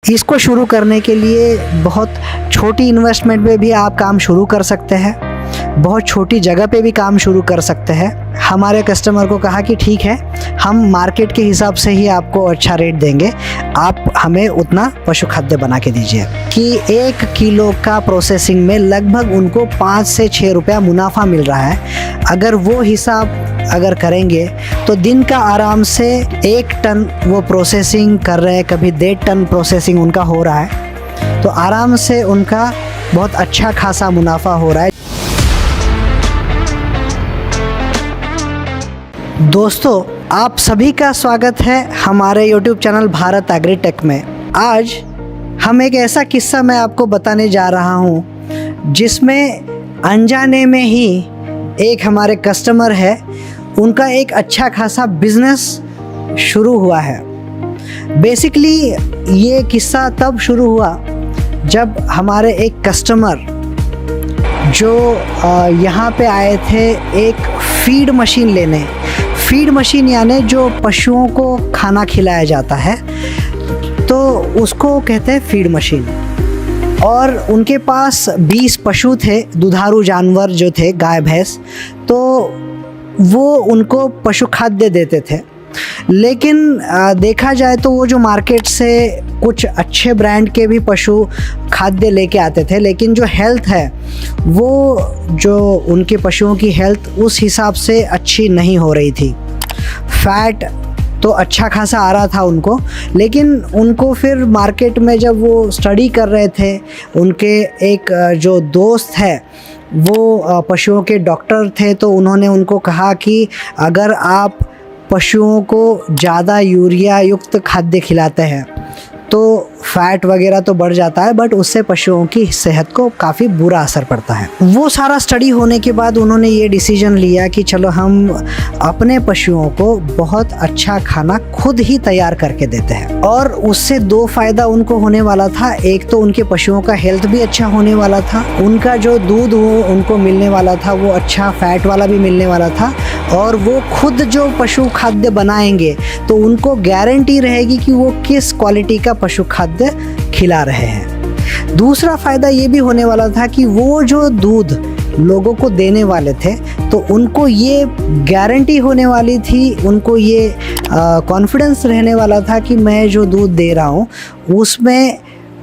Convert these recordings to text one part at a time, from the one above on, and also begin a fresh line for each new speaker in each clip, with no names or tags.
इसको शुरू करने के लिए बहुत छोटी इन्वेस्टमेंट में भी आप काम शुरू कर सकते हैं, बहुत छोटी जगह पे भी काम शुरू कर सकते हैं। हमारे कस्टमर को कहा कि ठीक है, हम मार्केट के हिसाब से ही आपको अच्छा रेट देंगे, आप हमें उतना पशु खाद्य बना के दीजिए। कि 1 किलो का प्रोसेसिंग में लगभग उनको 5 से 6 रुपया मुनाफा मिल रहा है। अगर वो हिसाब अगर करेंगे तो दिन का आराम से 1 टन वो प्रोसेसिंग कर रहे हैं, कभी 1.5 टन प्रोसेसिंग उनका हो रहा है, तो आराम से उनका बहुत अच्छा खासा मुनाफा हो रहा है। दोस्तों, आप सभी का स्वागत है हमारे YouTube चैनल भारत एग्रीटेक में। आज हम एक ऐसा किस्सा मैं आपको बताने जा रहा हूँ जिसमें अनजाने में ही एक हमारे कस्टमर है, उनका एक अच्छा खासा बिजनेस शुरू हुआ है। बेसिकली ये किस्सा तब शुरू हुआ जब हमारे एक कस्टमर जो यहाँ पे आए थे एक फीड मशीन लेने। फीड मशीन यानी जो पशुओं को खाना खिलाया जाता है, तो उसको कहते हैं फीड मशीन। और उनके पास 20 पशु थे, दुधारू जानवर जो थे, गाय भैंस, तो वो उनको पशु खाद्य देते थे। लेकिन देखा जाए तो वो जो मार्केट से कुछ अच्छे ब्रांड के भी पशु खाद्य लेके आते थे, लेकिन जो हेल्थ है वो जो उनके पशुओं की हेल्थ उस हिसाब से अच्छी नहीं हो रही थी। फैट तो अच्छा खासा आ रहा था उनको, लेकिन उनको फिर मार्केट में जब वो स्टडी कर रहे थे, उनके एक जो दोस्त है वो पशुओं के डॉक्टर थे, तो उन्होंने उनको कहा कि अगर आप पशुओं को ज़्यादा यूरिया युक्त खाद्य खिलाते हैं तो फैट वगैरह तो बढ़ जाता है, बट उससे पशुओं की सेहत को काफ़ी बुरा असर पड़ता है। वो सारा स्टडी होने के बाद उन्होंने ये डिसीजन लिया कि चलो हम अपने पशुओं को बहुत अच्छा खाना खुद ही तैयार करके देते हैं। और उससे 2 फ़ायदा उनको होने वाला था। एक तो उनके पशुओं का हेल्थ भी अच्छा होने वाला था, उनका जो दूध उनको मिलने वाला था वो अच्छा फैट वाला भी मिलने वाला था, और वो खुद जो पशु खाद्य बनाएंगे तो उनको गारंटी रहेगी कि वो किस क्वालिटी का पशु खाद्य खिला रहे हैं। दूसरा फ़ायदा ये भी होने वाला था कि वो जो दूध लोगों को देने वाले थे तो उनको ये गारंटी होने वाली थी, उनको ये कॉन्फिडेंस रहने वाला था कि मैं जो दूध दे रहा हूँ उसमें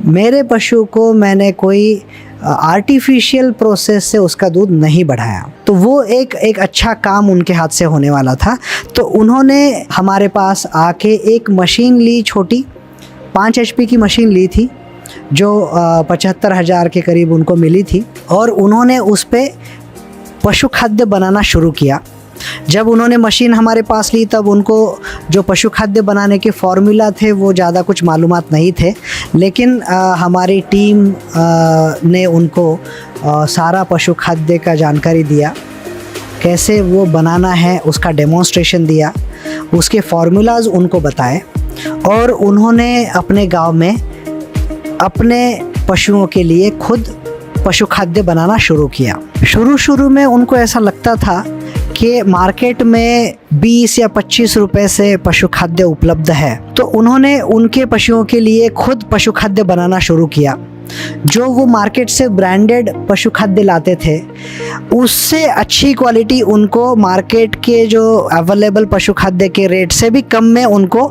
मेरे पशु को मैंने कोई आर्टिफिशियल प्रोसेस से उसका दूध नहीं बढ़ाया। तो वो एक अच्छा काम उनके हाथ से होने वाला था। तो उन्होंने हमारे पास आके एक मशीन ली, छोटी 5 HP की मशीन ली थी, जो 75,000 के करीब उनको मिली थी, और उन्होंने उस पे पशु खाद्य बनाना शुरू किया। जब उन्होंने मशीन हमारे पास ली तब उनको जो पशु खाद्य बनाने के फॉर्मूला थे वो ज़्यादा कुछ मालूमात नहीं थे, लेकिन हमारी टीम ने उनको सारा पशु खाद्य का जानकारी दिया, कैसे वो बनाना है उसका डेमोन्स्ट्रेशन दिया, उसके फार्मूलाज उनको बताए, और उन्होंने अपने गांव में अपने पशुओं के लिए खुद पशु खाद्य बनाना शुरू किया। शुरू में उनको ऐसा लगता था कि मार्केट में 20 या 25 रुपए से पशु खाद्य उपलब्ध है, तो उन्होंने उनके पशुओं के लिए खुद पशु खाद्य बनाना शुरू किया। जो वो मार्केट से ब्रांडेड पशु खाद्य लाते थे उससे अच्छी क्वालिटी उनको मार्केट के जो अवेलेबल पशु खाद्य के रेट से भी कम में उनको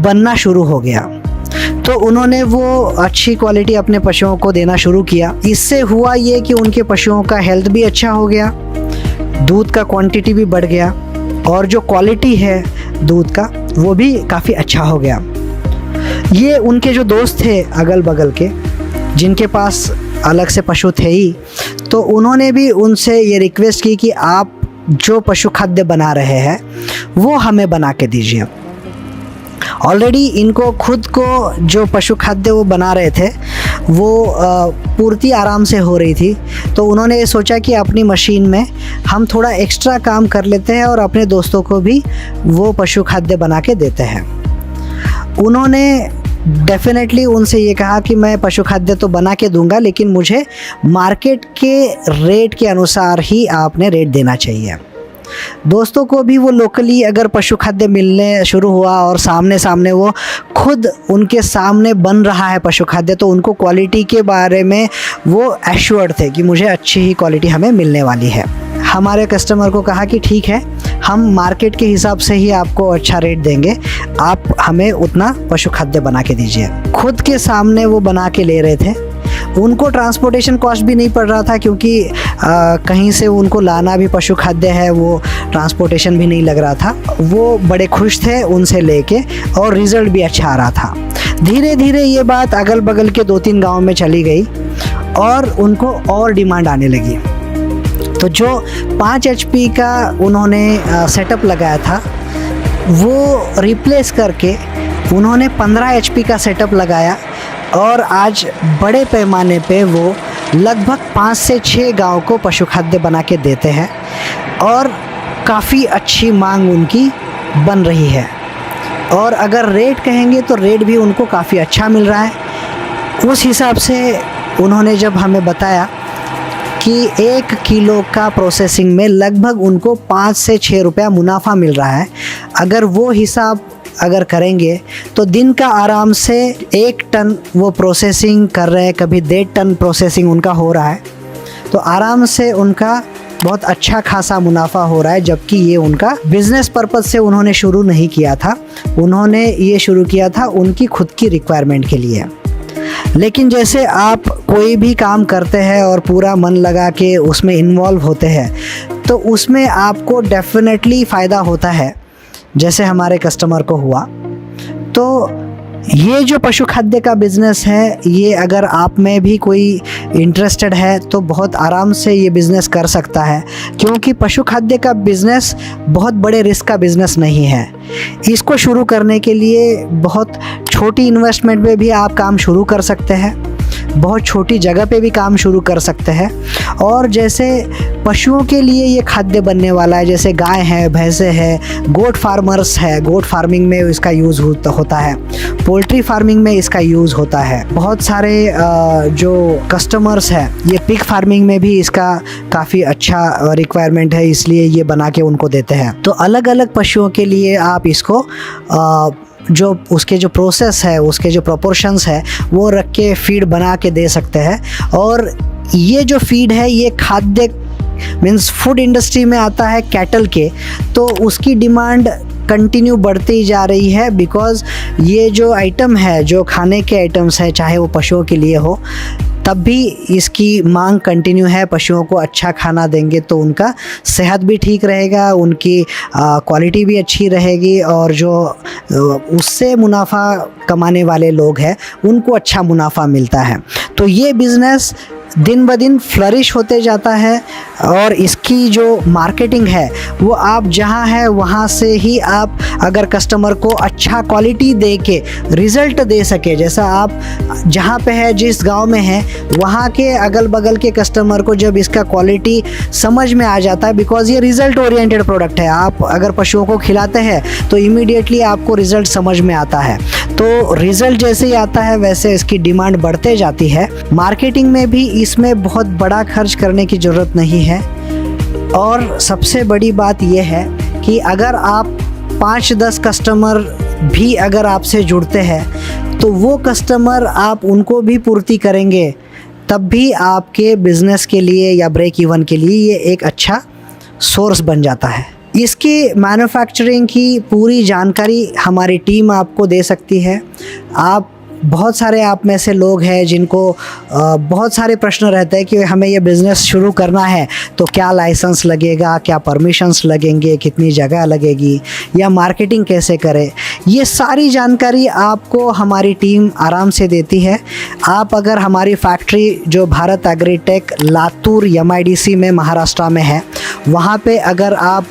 बनना शुरू हो गया। तो उन्होंने वो अच्छी क्वालिटी अपने पशुओं को देना शुरू किया। इससे हुआ ये कि उनके पशुओं का हेल्थ भी अच्छा हो गया, दूध का क्वांटिटी भी बढ़ गया, और जो क्वालिटी है दूध का वो भी काफ़ी अच्छा हो गया। ये उनके जो दोस्त थे अगल बगल के, जिनके पास अलग से पशु थे ही, तो उन्होंने भी उनसे ये रिक्वेस्ट की कि आप जो पशु खाद्य बना रहे हैं वो हमें बना के दीजिए। ऑलरेडी इनको खुद को जो पशु खाद्य वो बना रहे थे वो पूर्ति आराम से हो रही थी, तो उन्होंने ये सोचा कि अपनी मशीन में हम थोड़ा एक्स्ट्रा काम कर लेते हैं और अपने दोस्तों को भी वो पशु खाद्य बना के देते हैं। उन्होंने डेफिनेटली उनसे ये कहा कि मैं पशु खाद्य तो बना के दूंगा, लेकिन मुझे मार्केट के रेट के अनुसार ही आपने रेट देना चाहिए। दोस्तों को भी वो लोकली अगर पशु खाद्य मिलने शुरू हुआ और सामने सामने वो खुद उनके सामने बन रहा है पशु खाद्य, तो उनको क्वालिटी के बारे में वो एश्योर्ड थे कि मुझे अच्छी ही क्वालिटी हमें मिलने वाली है। हमारे कस्टमर को कहा कि ठीक है, हम मार्केट के हिसाब से ही आपको अच्छा रेट देंगे, आप हमें उतना पशु खाद्य बना के दीजिए। खुद के सामने वो बना के ले रहे थे। उनको ट्रांसपोर्टेशन कॉस्ट भी नहीं पड़ रहा था, क्योंकि कहीं से उनको लाना भी पशु खाद्य है, वो ट्रांसपोर्टेशन भी नहीं लग रहा था। वो बड़े खुश थे उनसे लेके और रिज़ल्ट भी अच्छा आ रहा था। धीरे धीरे ये बात अगल बगल के 2-3 गांव में चली गई और उनको और डिमांड आने लगी। तो जो 5 HP का उन्होंने सेटअप लगाया था, वो रिप्लेस करके उन्होंने 15 HP का सेटअप लगाया और आज बड़े पैमाने पे वो लगभग 5 से 6 गांव को पशु खाद्य बना के देते हैं और काफ़ी अच्छी मांग उनकी बन रही है। और अगर रेट कहेंगे तो रेट भी उनको काफ़ी अच्छा मिल रहा है। उस हिसाब से उन्होंने जब हमें बताया कि 1 किलो का प्रोसेसिंग में लगभग उनको 5 से 6 रुपया मुनाफा मिल रहा है, अगर वो हिसाब अगर करेंगे तो दिन का आराम से 1 टन वो प्रोसेसिंग कर रहे हैं, कभी 1.5 टन प्रोसेसिंग उनका हो रहा है। तो आराम से उनका बहुत अच्छा खासा मुनाफा हो रहा है। जबकि ये उनका बिजनेस पर्पज़ से उन्होंने शुरू नहीं किया था, उन्होंने ये शुरू किया था उनकी खुद की रिक्वायरमेंट के लिए। लेकिन जैसे आप कोई भी काम करते हैं और पूरा मन लगा के उसमें इन्वॉल्व होते हैं, तो उसमें आपको डेफिनेटली फ़ायदा होता है, जैसे हमारे कस्टमर को हुआ। तो ये जो पशु खाद्य का बिज़नेस है, ये अगर आप में भी कोई इंटरेस्टेड है तो बहुत आराम से ये बिज़नेस कर सकता है, क्योंकि पशु खाद्य का बिज़नेस बहुत बड़े रिस्क का बिज़नेस नहीं है। इसको शुरू करने के लिए बहुत छोटी इन्वेस्टमेंट में भी आप काम शुरू कर सकते हैं, बहुत छोटी जगह पे भी काम शुरू कर सकते हैं। और जैसे पशुओं के लिए ये खाद्य बनने वाला है, जैसे गाय है, भैंसे है, गोट फार्मर्स है, गोट फार्मिंग में इसका यूज़ होता है, पोल्ट्री फार्मिंग में इसका यूज़ होता है। बहुत सारे जो कस्टमर्स हैं, ये पिग फार्मिंग में भी इसका काफ़ी अच्छा रिक्वायरमेंट है, इसलिए ये बना के उनको देते हैं। तो अलग अलग पशुओं के लिए आप इसको जो उसके जो प्रोसेस है, उसके जो प्रोपोर्शंस है, वो रख के फीड बना के दे सकते हैं। और ये जो फीड है, ये खाद्य मीन्स फूड इंडस्ट्री में आता है कैटल के, तो उसकी डिमांड कंटिन्यू बढ़ती ही जा रही है। बिकॉज़ ये जो आइटम है, जो खाने के आइटम्स हैं, चाहे वो पशुओं के लिए हो, तब भी इसकी मांग कंटिन्यू है। पशुओं को अच्छा खाना देंगे तो उनका सेहत भी ठीक रहेगा, उनकी क्वालिटी भी अच्छी रहेगी, और जो उससे मुनाफा कमाने वाले लोग हैं उनको अच्छा मुनाफा मिलता है। तो ये बिज़नेस दिन ब दिन फ्लरिश होते जाता है। और इसकी जो मार्केटिंग है, वो आप जहाँ है वहाँ से ही आप अगर कस्टमर को अच्छा क्वालिटी दे के रिज़ल्ट दे सके, जैसा आप जहाँ पे है, जिस गांव में है, वहाँ के अगल बगल के कस्टमर को जब इसका क्वालिटी समझ में आ जाता है, बिकॉज़ ये रिज़ल्ट ओरिएंटेड प्रोडक्ट है। आप अगर पशुओं को खिलाते हैं तो इमीडिएटली आपको रिज़ल्ट समझ में आता है। तो रिज़ल्ट जैसे ही आता है वैसे इसकी डिमांड बढ़ते जाती है। मार्केटिंग में भी इसमें बहुत बड़ा खर्च करने की ज़रूरत नहीं है। और सबसे बड़ी बात यह है कि अगर आप 5-10 कस्टमर भी अगर आपसे जुड़ते हैं, तो वो कस्टमर आप उनको भी पूर्ति करेंगे, तब भी आपके बिज़नेस के लिए या ब्रेक इवन के लिए ये एक अच्छा सोर्स बन जाता है। इसकी मैन्युफैक्चरिंग की पूरी जानकारी हमारी टीम आपको दे सकती है। आप बहुत सारे आप में से लोग हैं जिनको बहुत सारे प्रश्न रहते हैं कि हमें ये बिज़नेस शुरू करना है तो क्या लाइसेंस लगेगा, क्या परमिशंस लगेंगे, कितनी जगह लगेगी, या मार्केटिंग कैसे करें। ये सारी जानकारी आपको हमारी टीम आराम से देती है। आप अगर हमारी फैक्ट्री जो भारत एग्रीटेक लातूर MIDC में महाराष्ट्र में है, वहाँ पे अगर आप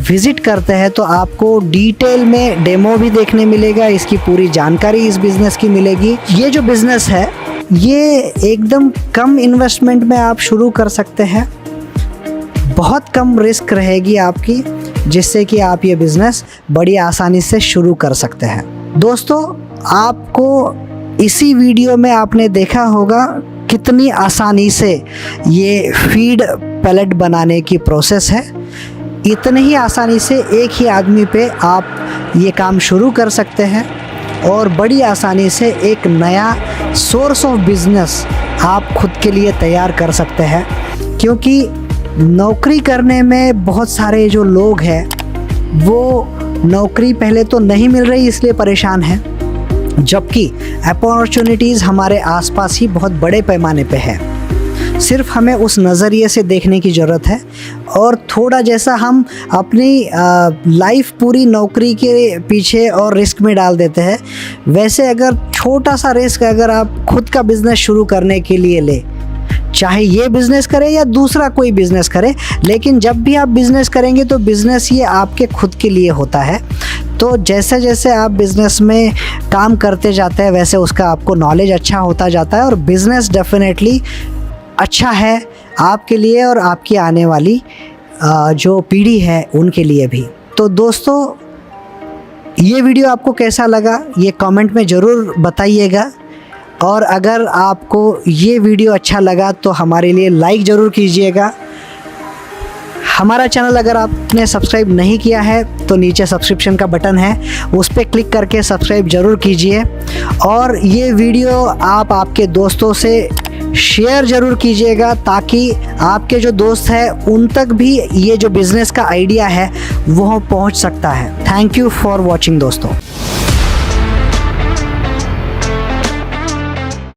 विज़िट करते हैं तो आपको डिटेल में डेमो भी देखने मिलेगा, इसकी पूरी जानकारी इस बिज़नेस की मिलेगी। ये जो बिज़नेस है, ये एकदम कम इन्वेस्टमेंट में आप शुरू कर सकते हैं, बहुत कम रिस्क रहेगी आपकी, जिससे कि आप ये बिज़नेस बड़ी आसानी से शुरू कर सकते हैं। दोस्तों, आपको इसी वीडियो में आपने देखा होगा कितनी आसानी से ये फीड पैलेट बनाने की प्रोसेस है। इतने ही आसानी से एक ही आदमी पे आप ये काम शुरू कर सकते हैं और बड़ी आसानी से एक नया सोर्स ऑफ बिजनेस आप खुद के लिए तैयार कर सकते हैं। क्योंकि नौकरी करने में बहुत सारे जो लोग हैं वो नौकरी पहले तो नहीं मिल रही इसलिए परेशान हैं, जबकि अपॉर्चुनिटीज़ हमारे आसपास ही बहुत बड़े पैमाने पे है। सिर्फ हमें उस नज़रिए से देखने की ज़रूरत है और थोड़ा जैसा हम अपनी लाइफ पूरी नौकरी के पीछे और रिस्क में डाल देते हैं, वैसे अगर छोटा सा रिस्क अगर आप खुद का बिज़नेस शुरू करने के लिए ले, चाहे ये बिज़नेस करें या दूसरा कोई बिज़नेस करें, लेकिन जब भी आप बिज़नेस करेंगे तो बिज़नेस ये आपके खुद के लिए होता है। तो जैसे जैसे आप बिज़नेस में काम करते जाते हैं वैसे उसका आपको नॉलेज अच्छा होता जाता है और बिज़नेस डेफिनेटली अच्छा है आपके लिए और आपकी आने वाली जो पीढ़ी है उनके लिए भी। तो दोस्तों, ये वीडियो आपको कैसा लगा ये कमेंट में ज़रूर बताइएगा और अगर आपको ये वीडियो अच्छा लगा तो हमारे लिए लाइक ज़रूर कीजिएगा। हमारा चैनल अगर आपने सब्सक्राइब नहीं किया है तो नीचे सब्सक्रिप्शन का बटन है, उस पर क्लिक करके सब्सक्राइब ज़रूर कीजिए और ये वीडियो आप आपके दोस्तों से शेयर ज़रूर कीजिएगा ताकि आपके जो दोस्त हैं उन तक भी ये जो बिज़नेस का आइडिया है वो पहुंच सकता है। थैंक यू फॉर वॉचिंग दोस्तों।